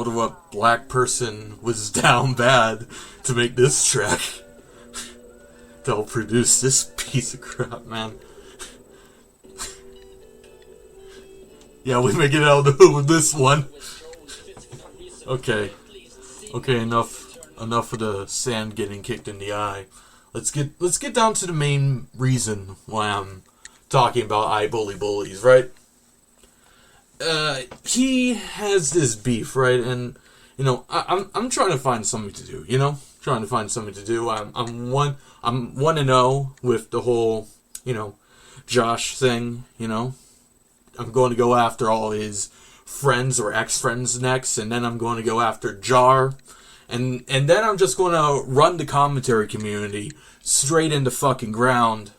told her what black person was down bad to make this track. They'll produce this piece of crap, man. Yeah, we make it out of the hood with this one. Okay, enough of the sand getting kicked in the eye. Let's get down to the main reason why I'm talking about I Bully Bullies, right? He has this beef, right? And I'm trying to find something to do. I'm 1-0 with the whole Josh thing. I'm going to go after all his friends or ex-friends next, and then I'm going to go after Jar, and then I'm just going to run the commentary community straight into fucking ground.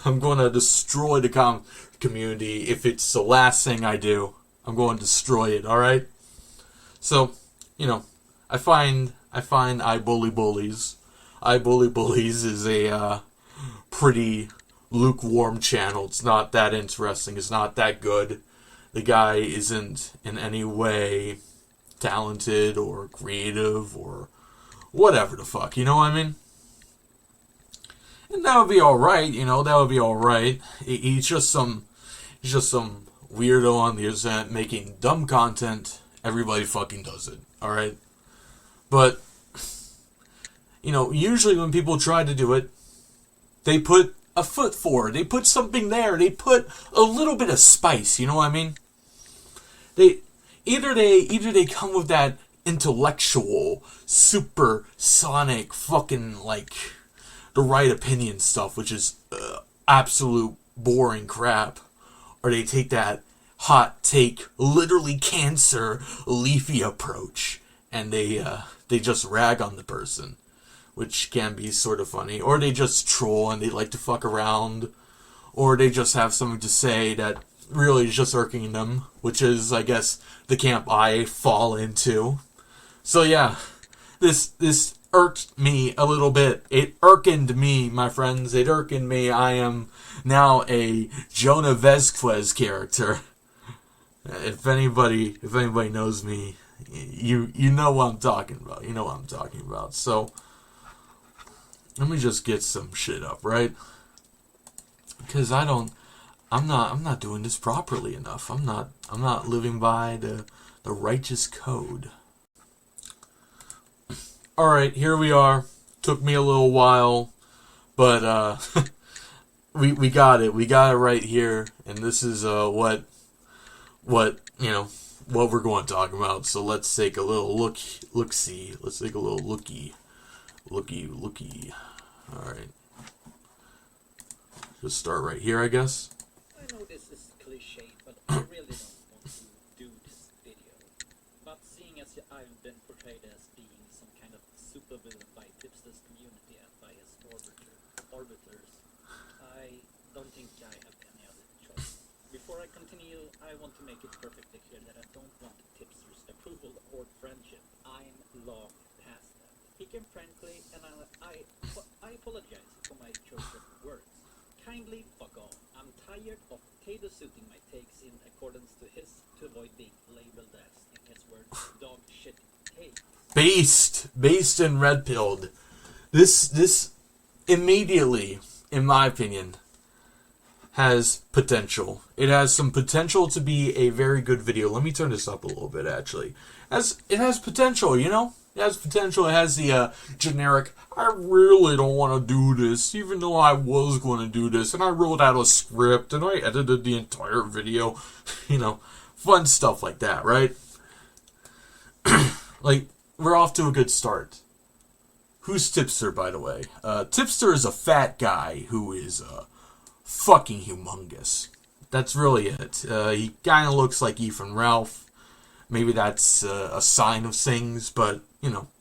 I'm going to destroy the community. If it's the last thing I do, I'm going to destroy it, alright? So, I find I Bully Bullies. I Bully Bullies is a pretty lukewarm channel. It's not that interesting. It's not that good. The guy isn't in any way talented or creative or whatever the fuck. You know what I mean? And that would be alright. That would be alright. He's just some weirdo on the internet making dumb content. Everybody fucking does it. Alright? But usually when people try to do it, they put a foot forward. They put something there. They put a little bit of spice. You know what I mean? They either come with that intellectual, supersonic, fucking like the right opinion stuff, which is absolute boring crap, or they take that hot take, literally cancer, leafy approach, and they just rag on the person, which can be sort of funny. Or they just troll and they like to fuck around. Or they just have something to say that really is just irking them, which is, I guess, the camp I fall into. So yeah, this irked me a little bit. It irkened me, my friends. It irkened me. I am now a Jonah Vesquez character. If anybody knows me, you know what I'm talking about. You know what I'm talking about. So let me just get some shit up, right? Because I'm not doing this properly enough. I'm not living by the righteous code. Alright, here we are. Took me a little while, but we got it. We got it right here, and this is what we're going to talk about. So let's take a little look-see. Let's take a little looky. Alright. Just start right here, I guess. I know this is cliche, but I really don't want to do this video. But seeing as I've been portrayed as being some kind of supervillain by Tipster's community and by his orbiters, I don't think I have any other choice. Before I continue, I want to make it perfectly clear that I don't want Tipster's approval or friendship. I'm long past that. Speaking frankly, and I apologize for my choice of words. Kindly fuck off. I'm tired of Tato suiting my takes in accordance to his to avoid being labeled as, in his words, dog shit takes. Based and red-pilled. This immediately, in my opinion, has potential. It has some potential to be a very good video. Let me turn this up a little bit, actually. It has potential, It has potential. It has the generic, I really don't want to do this, even though I was going to do this, and I wrote out a script, and I edited the entire video. Fun stuff like that, right? Like, we're off to a good start. Who's Tipster, by the way? Tipster is a fat guy who is fucking humongous. That's really it. He kind of looks like Ethan Ralph. Maybe that's a sign of things, but,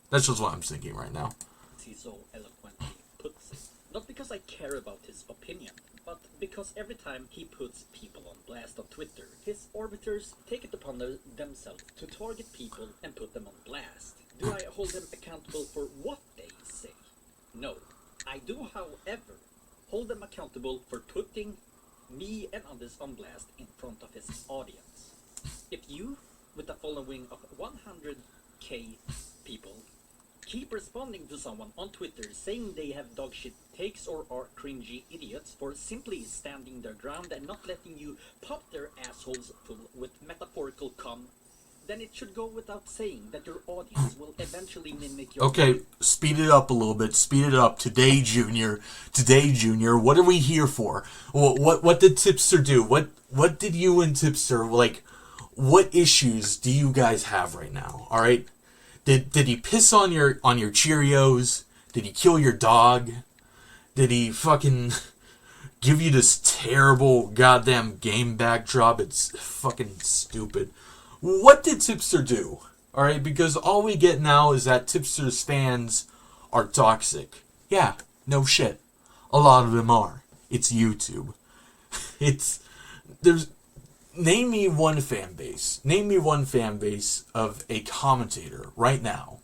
that's just what I'm thinking right now. He so eloquently puts it. Not because I care about his opinion, but because every time he puts people on blast on Twitter, his orbiters take it upon themselves to target people and put them on blast. Do I hold them accountable for what they say? No. I do, however, hold them accountable for putting me and others on blast in front of his audience. If you with a following of 100k people keep responding to someone on Twitter saying they have dogshit takes or are cringy idiots for simply standing their ground and not letting you pop their assholes full with metaphorical cum, then it should go without saying that your audience will eventually mimic your... Okay, speed it up a little bit. Speed it up. Today, Junior. What are we here for? What did Tipster do? What did you and Tipster, like, what issues do you guys have right now? All right? Did he piss on your Cheerios? Did he kill your dog? Did he fucking give you this terrible goddamn game backdrop? It's fucking stupid. What did Tipster do? Alright, because all we get now is that Tipster's fans are toxic. Yeah, no shit. A lot of them are. It's YouTube. Name me one fan base. Name me one fan base of a commentator right now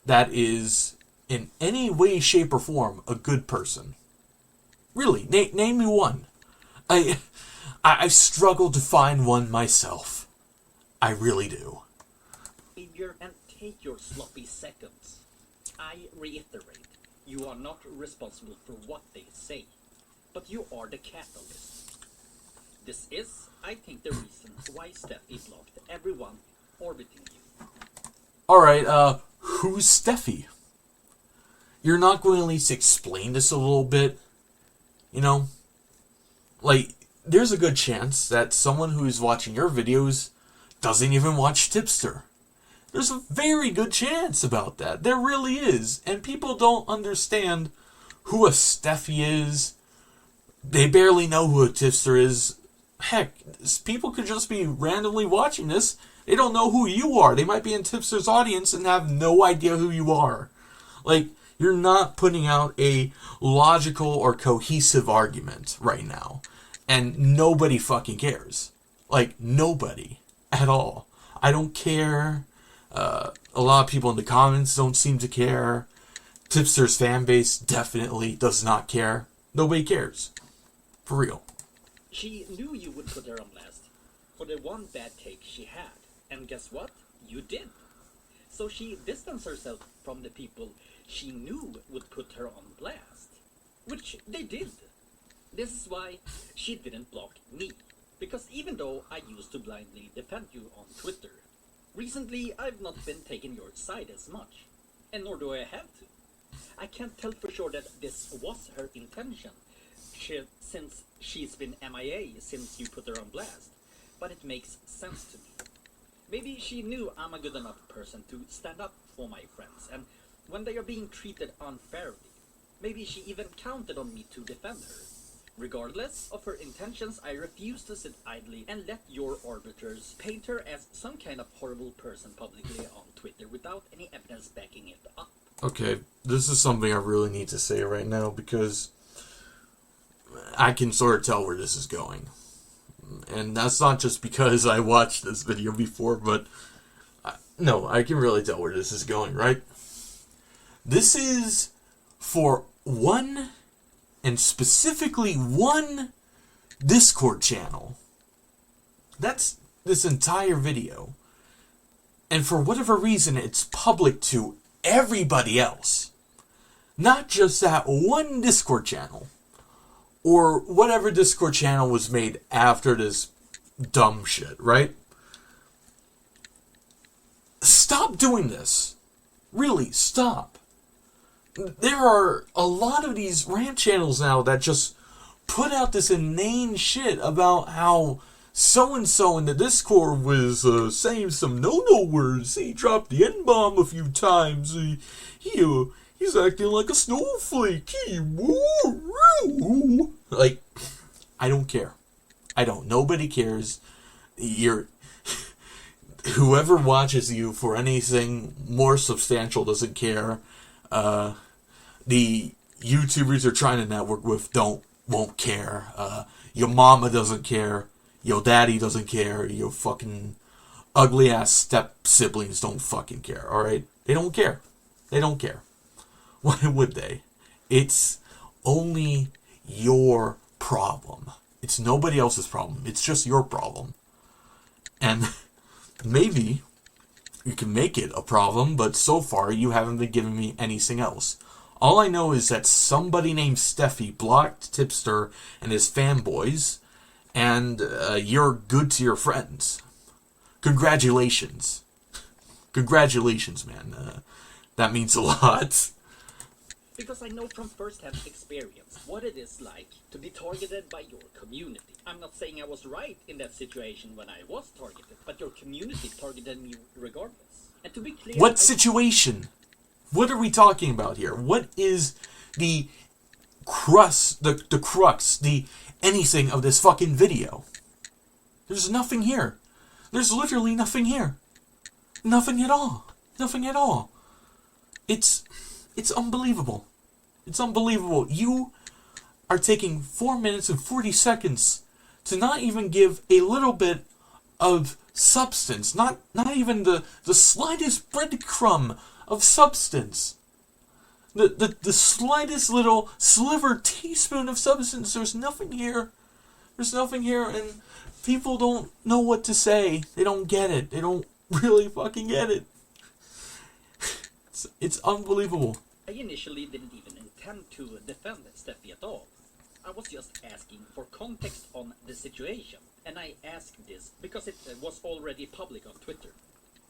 that is in any way, shape, or form a good person. Really, name me one. I struggle to find one myself. I really do. And take your sloppy seconds. I reiterate, you are not responsible for what they say, but you are the catalyst. This is, I think, the reason why Steffi blocked everyone orbiting you. Alright, who's Steffi? You're not going to at least explain this a little bit? You know? Like, there's a good chance that someone who's watching your videos doesn't even watch Tipster. There's a very good chance about that. There really is. And people don't understand who a Steffi is. They barely know who a Tipster is. Heck, people could just be randomly watching this. They don't know who you are. They might be in Tipster's audience and have no idea who you are. Like, you're not putting out a logical or cohesive argument right now. And nobody fucking cares. Like, nobody. At all. I don't care. A lot of people in the comments don't seem to care. Tipster's fan base definitely does not care. Nobody cares. For real. She knew you would put her on blast for the one bad take she had. And guess what? You did. So she distanced herself from the people she knew would put her on blast. Which they did. This is why she didn't block me. Because even though I used to blindly defend you on Twitter, recently I've not been taking your side as much. And nor do I have to. I can't tell for sure that this was her intention, since she's been MIA since you put her on blast. But it makes sense to me. Maybe she knew I'm a good enough person to stand up for my friends, and when they are being treated unfairly, maybe she even counted on me to defend her. Regardless of her intentions, I refuse to sit idly and let your arbiters paint her as some kind of horrible person publicly on Twitter without any evidence backing it up. Okay, this is something I really need to say right now because I can sort of tell where this is going. And that's not just because I watched this video before, but no, I can really tell where this is going, right? This is for one, and specifically one, Discord channel. That's this entire video. And for whatever reason, it's public to everybody else. Not just that one Discord channel. Or whatever Discord channel was made after this dumb shit, right? Stop doing this. Really, stop. There are a lot of these rant channels now that just put out this inane shit about how so-and-so in the Discord was saying some no-no words. He dropped the N-bomb a few times. He's acting like a snowflake. Woo. Like, I don't care. I don't. Nobody cares. Whoever watches you for anything more substantial doesn't care. The YouTubers you're trying to network with won't care. Your mama doesn't care. Your daddy doesn't care. Your fucking ugly ass step siblings don't fucking care. All right? They don't care. They don't care. Why would they? It's only your problem. It's nobody else's problem. It's just your problem. And maybe you can make it a problem, but so far you haven't been giving me anything else. All I know is that somebody named Steffi blocked Tipster and his fanboys, and you're good to your friends. Congratulations. Congratulations, man. That means a lot. Because I know from first-hand experience what it is like to be targeted by your community. I'm not saying I was right in that situation when I was targeted, but your community targeted me regardless. And to be clear... What situation? What are we talking about here? What is the crux, the anything of this fucking video? There's nothing here. There's literally nothing here. Nothing at all. Nothing at all. It's unbelievable. It's unbelievable. You are taking 4 minutes and 40 seconds to not even give a little bit of substance. Not even the slightest breadcrumb of substance. The slightest little sliver, teaspoon of substance. There's nothing here. There's nothing here, and people don't know what to say. They don't get it. They don't really fucking get it. It's unbelievable. I initially didn't even intend to defend Steffi at all. I was just asking for context on the situation. And I asked this because it was already public on Twitter.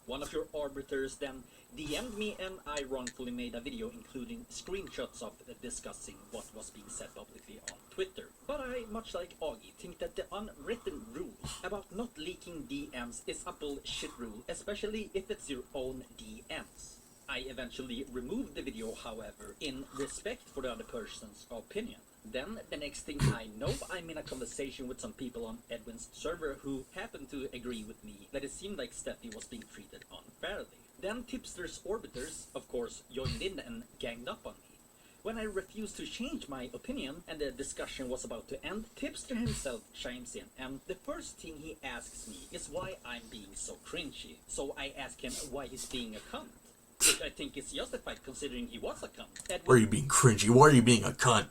One of your arbiters then DM'd me and I wrongfully made a video including screenshots of discussing what was being said publicly on Twitter. But I, much like Augie, think that the unwritten rule about not leaking DMs is a bullshit rule, especially if it's your own DMs. I eventually removed the video, however, in respect for the other person's opinion. Then, the next thing I know, I'm in a conversation with some people on Edwin's server who happened to agree with me that it seemed like Steffi was being treated unfairly. Then Tipster's orbiters, of course, joined in and ganged up on me. When I refused to change my opinion and the discussion was about to end, Tipster himself chimes in, and the first thing he asks me is why I'm being so cringy. So I ask him why he's being a cunt. Which I think is justified considering he was a cunt. Why are you being cringy? Why are you being a cunt?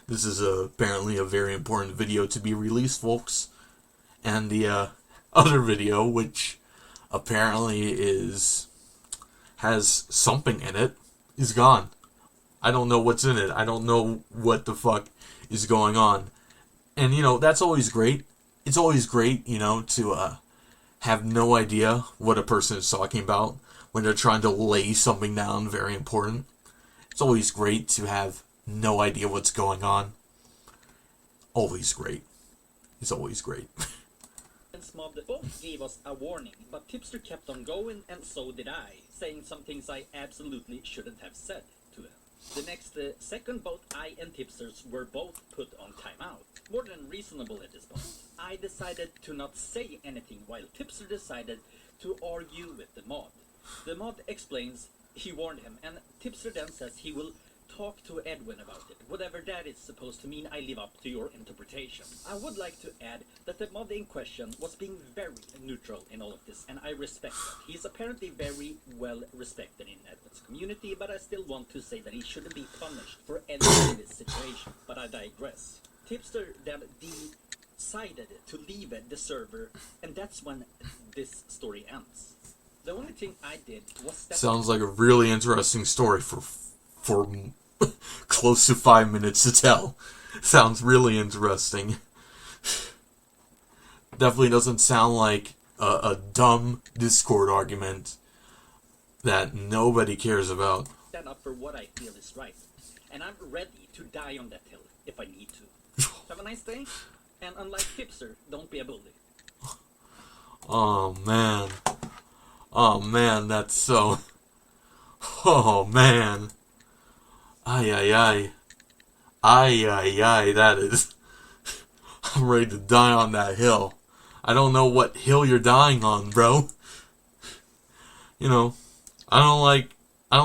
This is apparently a very important video to be released, folks. And the other video, which apparently has something in it, is gone. I don't know what's in it. I don't know what the fuck is going on. And, that's always great. It's always great, to have no idea what a person is talking about when they're trying to lay something down very important. It's always great to have no idea what's going on. Always great. It's always great. Mob both gave us a warning, but Tipster kept on going, and so did I, saying some things I absolutely shouldn't have said to him. The next second, both I and Tipsters were both put on timeout. More than reasonable at this point. I decided to not say anything while Tipster decided to argue with the mod. The mod explains he warned him, and Tipster then says he will talk to Edwin about it. Whatever that is supposed to mean, I leave up to your interpretation. I would like to add that the mod in question was being very neutral in all of this, and I respect that. He is apparently very well respected in Edwin's community, but I still want to say that he shouldn't be punished for anything in this situation. But I digress. Tipster then decided to leave the server, and that's when this story ends. The only thing I did was... Sounds like a really interesting story for close to 5 minutes to tell. Sounds really interesting. Definitely doesn't sound like a dumb Discord argument that nobody cares about. Stand up for what I feel is right. And I'm ready to die on that hill if I need to. Have a nice day. And unlike Tipster, don't be a bully. Oh man. Oh man, that's so... Oh man. Ay, ay, ay. Ay, ay, ay, that is... I'm ready to die on that hill. I don't know what hill you're dying on, bro. I don't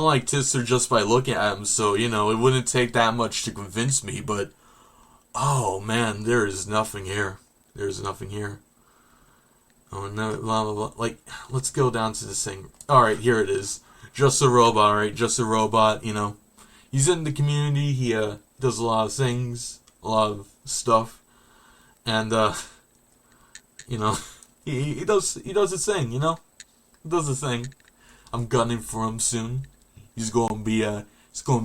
like Tipster just by looking at him, so, it wouldn't take that much to convince me, but... Oh, man, there is nothing here. There's nothing here. Oh, no, blah, blah, blah. Like, let's go down to this thing. Alright, here it is. Just a robot, alright? Just a robot, He's in the community. He does a lot of things. A lot of stuff. And, He does his thing, you know? He does his thing. I'm gunning for him soon. He's going to be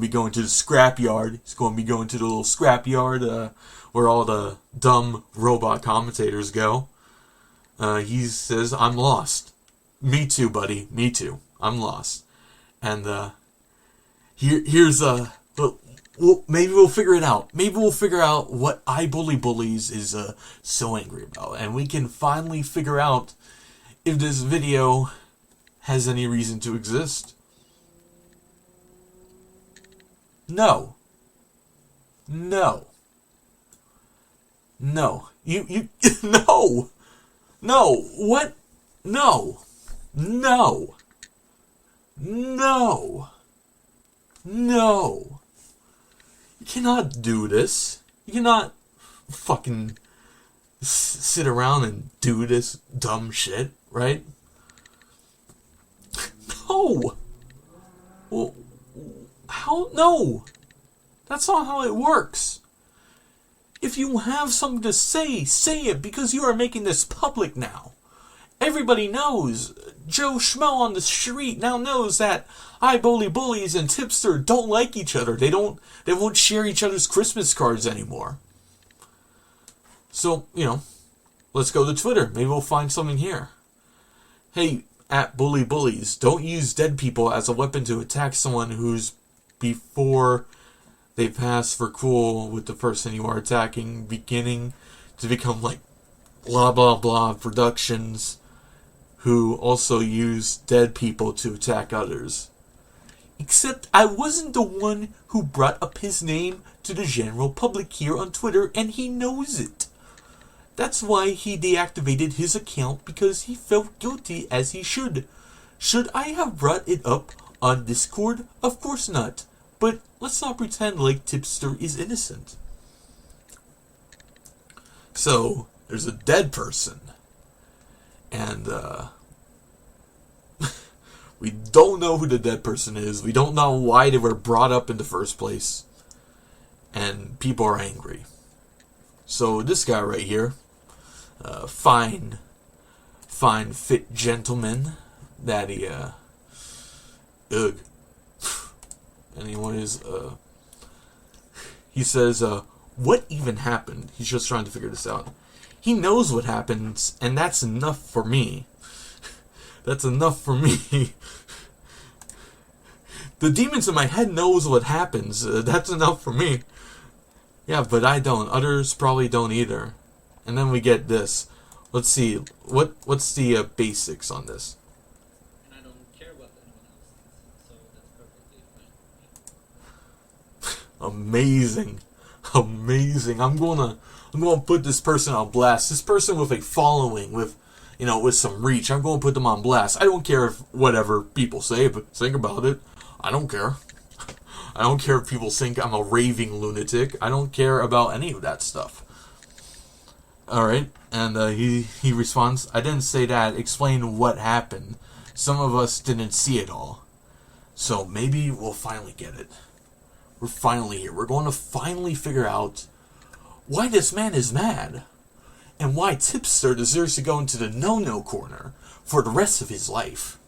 going to the scrapyard. He's going to be going to the little scrapyard where all the dumb robot commentators go. He says, I'm lost. Me too, buddy. Me too. I'm lost. And here's well, maybe we'll figure it out. Maybe we'll figure out what Bullies is so angry about, and we can finally figure out if this video has any reason to exist. No. No. No. You no. No. What? No. No. No. No. You cannot do this. You cannot fucking sit around and do this dumb shit, right? No. Well, how? No. That's not how it works. If you have something to say it, because you are making this public now. Everybody knows. Joe Schmo on the street now knows that Bullies and Tipster don't like each other. They won't share each other's Christmas cards anymore. So, let's go to Twitter. Maybe we'll find something here. Hey, at Bullies, don't use dead people as a weapon to attack someone who's before they pass for cool with the person you are attacking, beginning to become like blah blah blah productions who also use dead people to attack others. Except I wasn't the one who brought up his name to the general public here on Twitter, and he knows it. That's why he deactivated his account, because he felt guilty, as he should. Should I have brought it up on Discord? Of course not. But let's not pretend like Tipster is innocent. So, there's a dead person. And, we don't know who the dead person is. We don't know why they were brought up in the first place. And people are angry. So, this guy right here, fine, fit gentleman, that ugh. Anyways, he says, what even happened? He's just trying to figure this out. He knows what happens, and that's enough for me. That's enough for me. The demons in my head knows what happens. That's enough for me. Yeah, but I don't. Others probably don't either. And then we get this. Let's see. What's the basics on this? And I don't care what anyone else thinks, so that's perfectly fine. Amazing. I'm gonna put this person on blast. This person with a following, with some reach. I'm gonna put them on blast. I don't care if whatever people say, but think about it. I don't care. I don't care if people think I'm a raving lunatic. I don't care about any of that stuff. Alright, and he responds, I didn't say that. Explain what happened. Some of us didn't see it all. So maybe we'll finally get it. We're finally here. We're going to finally figure out why this man is mad. And why Tipster deserves to go into the no-no corner for the rest of his life.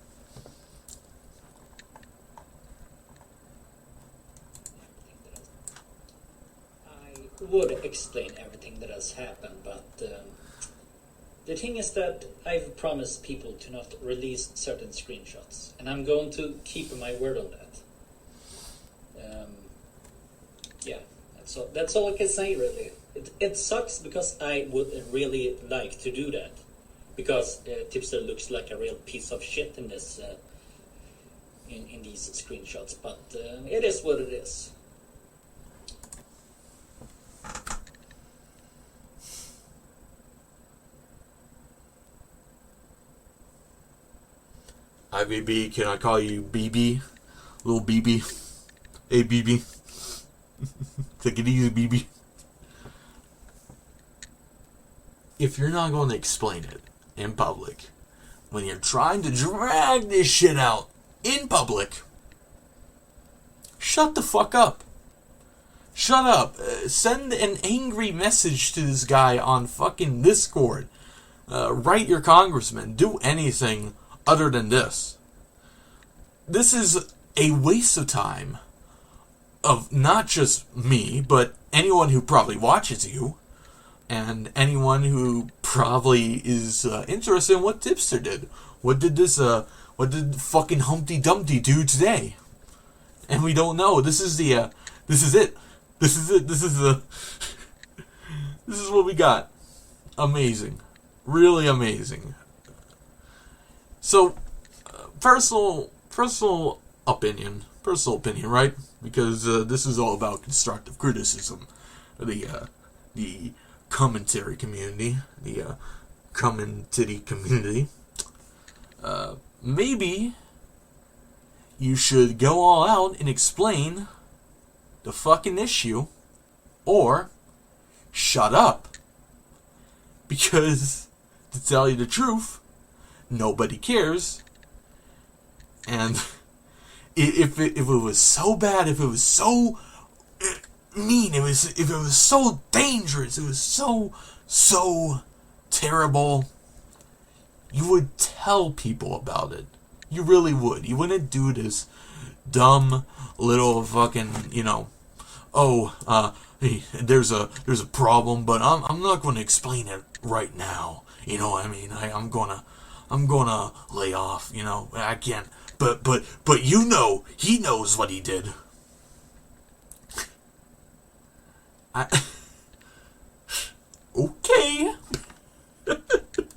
I would explain everything that has happened, but the thing is that I've promised people to not release certain screenshots, and I'm going to keep my word on that. Yeah, that's all I can say, really. It sucks because I would really like to do that, because Tipster looks like a real piece of shit in this in these screenshots, but it is what it is. Hi, BB. Can I call you BB? Little BB. Hey, BB. Take it easy, BB. If you're not going to explain it in public, when you're trying to drag this shit out in public, shut the fuck up. Shut up. Send an angry message to this guy on fucking Discord. Write your congressman. Do anything other than this. This is a waste of time of not just me, but anyone who probably watches you, and anyone who probably is interested in what Tipster did. What did fucking Humpty Dumpty do today? And we don't know. This is it. This is what we got. Amazing. Really amazing. So, personal opinion, right? Because this is all about constructive criticism. The commentary community, the commentary community. Maybe you should go all out and explain the fucking issue, or shut up. Because, to tell you the truth, nobody cares. And if it was so bad, if it was so mean, if it was so dangerous, it was so terrible, you would tell people about it. You really would. You wouldn't do this dumb little fucking, hey, there's a problem, but I'm not going to explain it right now. You know what I mean? I'm gonna lay off. I can't. But he knows what he did. Okay.